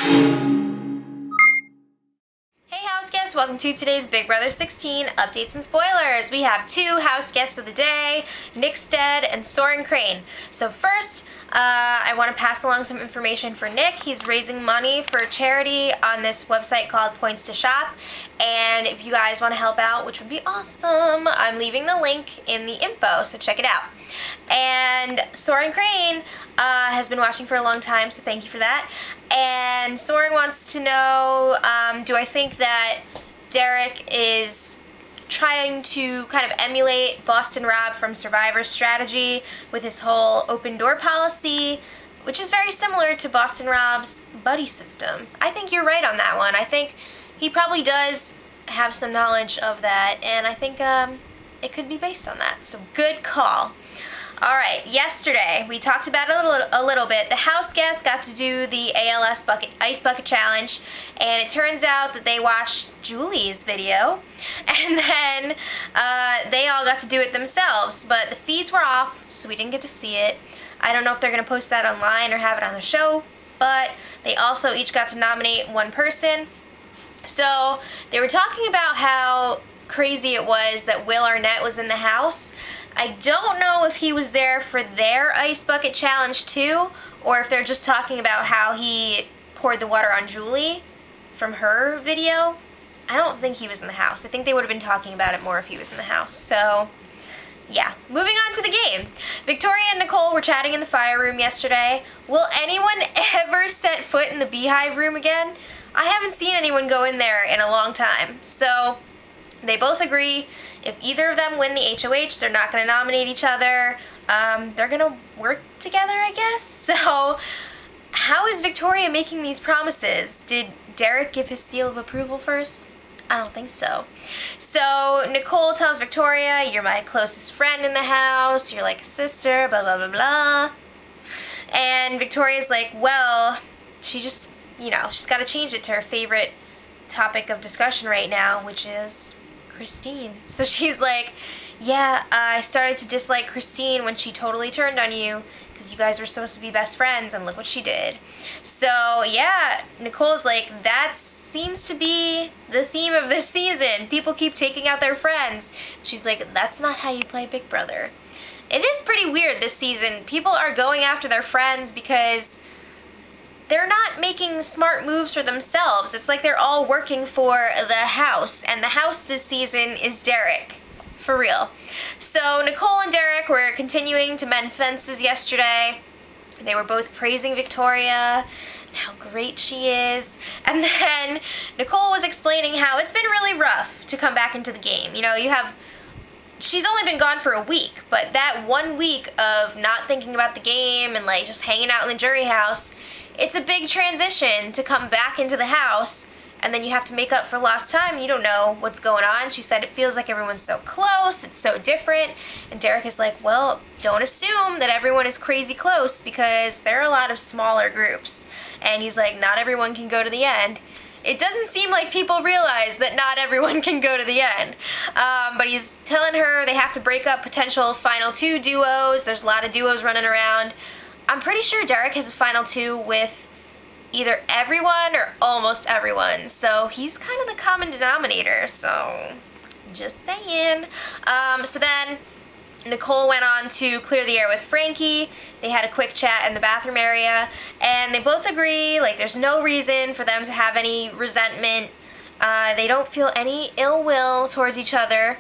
Hey house guests, welcome to today's Big Brother 16 updates and spoilers. We have two house guests of the day, Nick Stead and Soren Crane. So first, I want to pass along some information for Nick. He's raising money for a charity on this website called Points to Shop, and if you guys want to help out, which would be awesome, I'm leaving the link in the info, so check it out. And Soren Crane has been watching for a long time, so thank you for that. And Soren wants to know, do I think that Derek is trying to kind of emulate Boston Rob from Survivor's strategy with his whole open door policy, which is very similar to Boston Rob's buddy system. I think you're right on that one. I think he probably does have some knowledge of that, and I think it could be based on that. So good call. Alright, yesterday we talked about it a little bit. The house guests got to do the ALS Ice Bucket Challenge, and it turns out that they watched Julie's video, and then they all got to do it themselves, but the feeds were off, so we didn't get to see it. I don't know if they're going to post that online or have it on the show, but they also each got to nominate one person. So they were talking about how crazy it was that Will Arnett was in the house. I don't know if he was there for their Ice Bucket Challenge too, or if they're just talking about how he poured the water on Julie from her video. I don't think he was in the house. I think they would have been talking about it more if he was in the house. So, yeah. Moving on to the game. Victoria and Nicole were chatting in the fire room yesterday. Will anyone ever set foot in the Beehive room again? I haven't seen anyone go in there in a long time. So, they both agree if either of them win the HOH, they're not going to nominate each other. They're going to work together, I guess. So, how is Victoria making these promises? Did Derek give his seal of approval first? I don't think so. So, Nicole tells Victoria, you're my closest friend in the house, you're like a sister, blah, blah, blah, blah. And Victoria's like, well, she just, you know, she's got to change it to her favorite topic of discussion right now, which is Christine. So she's like, yeah, I started to dislike Christine when she totally turned on you because you guys were supposed to be best friends, and look what she did. So yeah, Nicole's like, that seems to be the theme of this season. People keep taking out their friends. She's like, that's not how you play Big Brother. It is pretty weird this season. People are going after their friends because they're not making smart moves for themselves. It's like they're all working for the house, and the house this season is Derek. For real. So Nicole and Derek were continuing to mend fences yesterday. They were both praising Victoria and how great she is. And then Nicole was explaining how it's been really rough to come back into the game. You know, she's only been gone for a week, but that 1 week of not thinking about the game and like just hanging out in the jury house, it's a big transition to come back into the house, and then you have to make up for lost time. You don't know what's going on. She said it feels like everyone's so close, it's so different. And Derek is like, well, don't assume that everyone is crazy close because there are a lot of smaller groups. And he's like, not everyone can go to the end. It doesn't seem like people realize that not everyone can go to the end. But he's telling her they have to break up potential final 2 duos. There's a lot of duos running around. I'm pretty sure Derek has a final 2 with either everyone or almost everyone, so he's kind of the common denominator, so just saying. So then Nicole went on to clear the air with Frankie. They had a quick chat in the bathroom area, and they both agree, like, there's no reason for them to have any resentment. They don't feel any ill will towards each other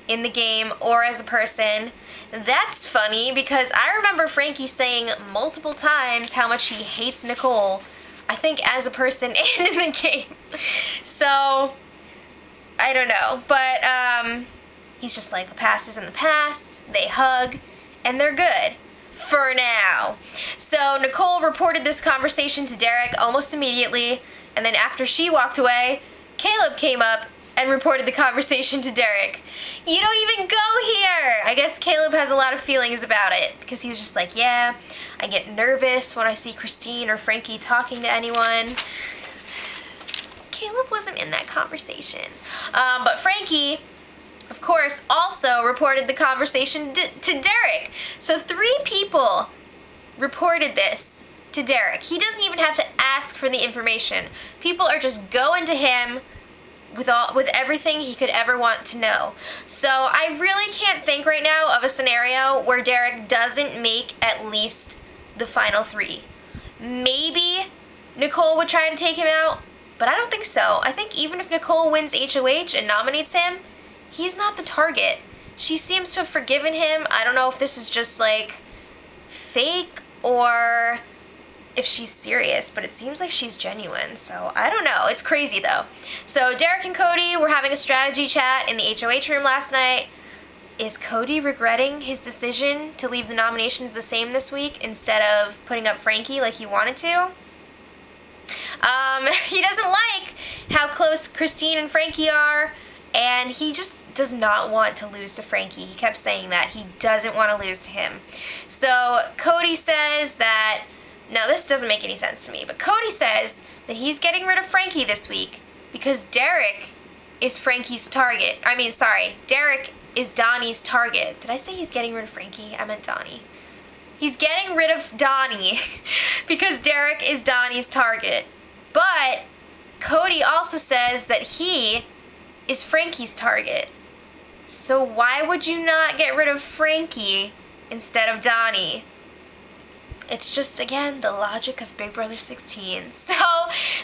in the game or as a person. That's funny because I remember Frankie saying multiple times how much he hates Nicole, I think as a person and in the game. So, I don't know. But, he's just like, the past is in the past, they hug, and they're good. For now. So, Nicole reported this conversation to Derek almost immediately, and then after she walked away, Caleb came up and reported the conversation to Derek. You don't even go here! I guess Caleb has a lot of feelings about it, because he was just like, yeah, I get nervous when I see Christine or Frankie talking to anyone. Caleb wasn't in that conversation. But Frankie, of course, also reported the conversation to Derek. So 3 people reported this to Derek. He doesn't even have to ask for the information. People are just going to him with everything he could ever want to know. So I really can't think right now of a scenario where Derek doesn't make at least the final 3. Maybe Nicole would try to take him out, but I don't think so. I think even if Nicole wins HOH and nominates him, he's not the target. She seems to have forgiven him. I don't know if this is just like fake or if she's serious, but it seems like she's genuine, so I don't know. It's crazy though. So Derek and Cody were having a strategy chat in the HOH room last night. Is Cody regretting his decision to leave the nominations the same this week instead of putting up Frankie like he wanted to? He doesn't like how close Christine and Frankie are, and he just does not want to lose to Frankie. He kept saying that. He doesn't want to lose to him. So Cody says that, now this doesn't make any sense to me, but Cody says that he's getting rid of Frankie this week because Derek is Frankie's target. Derek is Donnie's target. Did I say he's getting rid of Frankie? I meant Donnie. He's getting rid of Donnie because Derek is Donnie's target. But Cody also says that he is Frankie's target. So why would you not get rid of Frankie instead of Donnie? It's just, again, the logic of Big Brother 16. So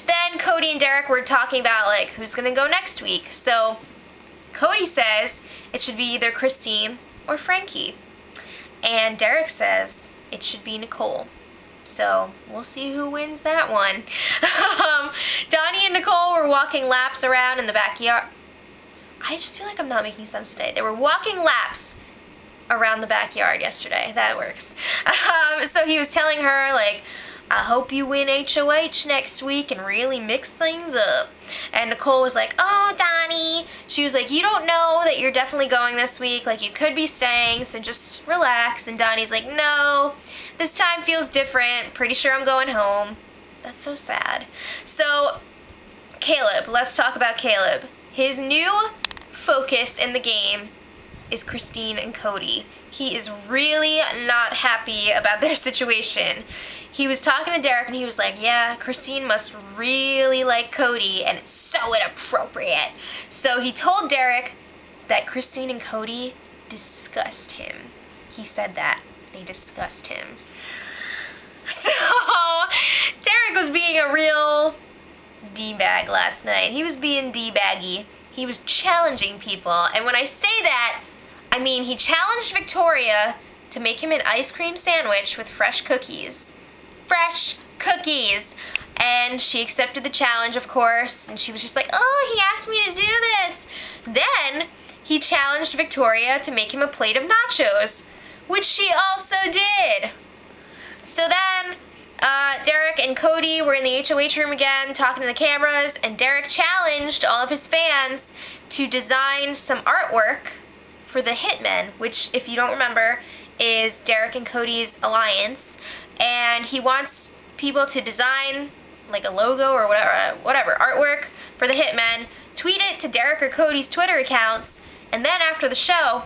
then Cody and Derek were talking about, like, who's gonna go next week. So Cody says it should be either Christine or Frankie. And Derek says it should be Nicole. So we'll see who wins that one. Donnie and Nicole were walking laps around in the backyard. I just feel like I'm not making sense today. They were walking laps around the backyard yesterday. That works. So he was telling her, like, I hope you win HOH next week and really mix things up. And Nicole was like, oh, Donnie. She was like, you don't know that you're definitely going this week. Like, you could be staying, so just relax. And Donnie's like, no, this time feels different. Pretty sure I'm going home. That's so sad. So, Caleb. Let's talk about Caleb. His new focus in the game is Christine and Cody. He is really not happy about their situation. He was talking to Derek and he was like, yeah, Christine must really like Cody and it's so inappropriate. So he told Derek that Christine and Cody disgust him. He said that. They disgust him. So Derek was being a real D-bag last night. He was being D-baggy. He was challenging people. And when I say that, I mean he challenged Victoria to make him an ice cream sandwich with fresh cookies. Fresh cookies! And she accepted the challenge, of course, and she was just like, oh, he asked me to do this. Then he challenged Victoria to make him a plate of nachos, which she also did. So then Derek and Cody were in the HOH room again talking to the cameras, and Derek challenged all of his fans to design some artwork for the Hitmen, which, if you don't remember, is Derek and Cody's alliance. And he wants people to design like a logo or whatever artwork for the Hitmen, tweet it to Derek or Cody's Twitter accounts, and then after the show,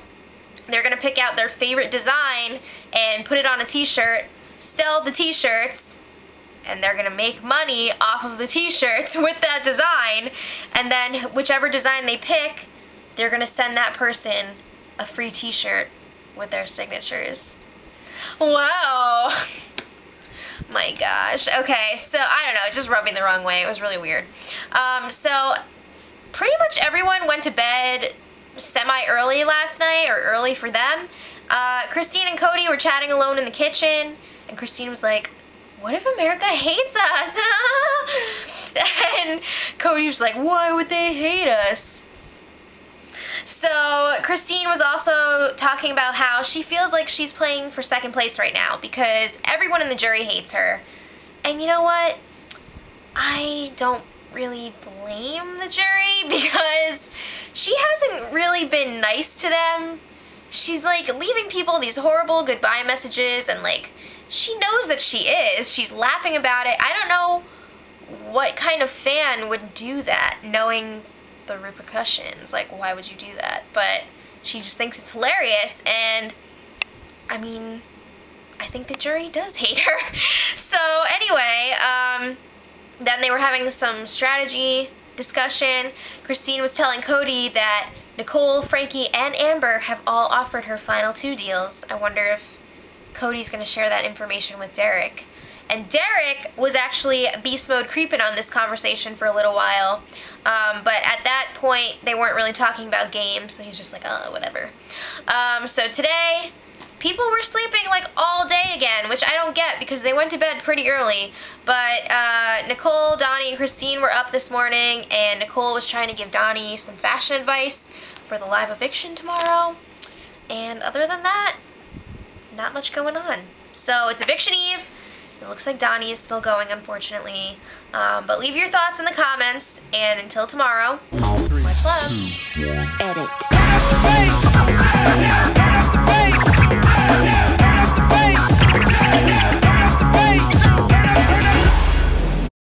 they're gonna pick out their favorite design and put it on a t-shirt, sell the t-shirts, and they're gonna make money off of the t-shirts with that design, and then whichever design they pick, they're gonna send that person a free t-shirt with their signatures. Wow. My gosh. Okay, so I don't know, it just rubbed me the wrong way. It was really weird. So pretty much everyone went to bed semi-early last night, or early for them. Christine and Cody were chatting alone in the kitchen, and Christine was like, what if America hates us? And Cody was like, why would they hate us? So Christine was also talking about how she feels like she's playing for second place right now because everyone in the jury hates her. And you know what? I don't really blame the jury because she hasn't really been nice to them. She's like leaving people these horrible goodbye messages, and like she knows that she is. She's laughing about it. I don't know what kind of fan would do that knowing the repercussions. Like, why would you do that? But she just thinks it's hilarious, and I mean, I think the jury does hate her. So anyway, then they were having some strategy discussion. Christine was telling Cody that Nicole, Frankie, and Amber have all offered her final 2 deals. I wonder if Cody's going to share that information with Derek. And Derek was actually beast mode creeping on this conversation for a little while. But at that point, they weren't really talking about games, so he was just like, oh, whatever. So today, people were sleeping like all day again, which I don't get because they went to bed pretty early. But Nicole, Donnie, and Christine were up this morning, and Nicole was trying to give Donnie some fashion advice for the live eviction tomorrow. And other than that, not much going on. So it's eviction eve. It looks like Donnie is still going, unfortunately. But leave your thoughts in the comments, and until tomorrow, much love. 2, 1, edit.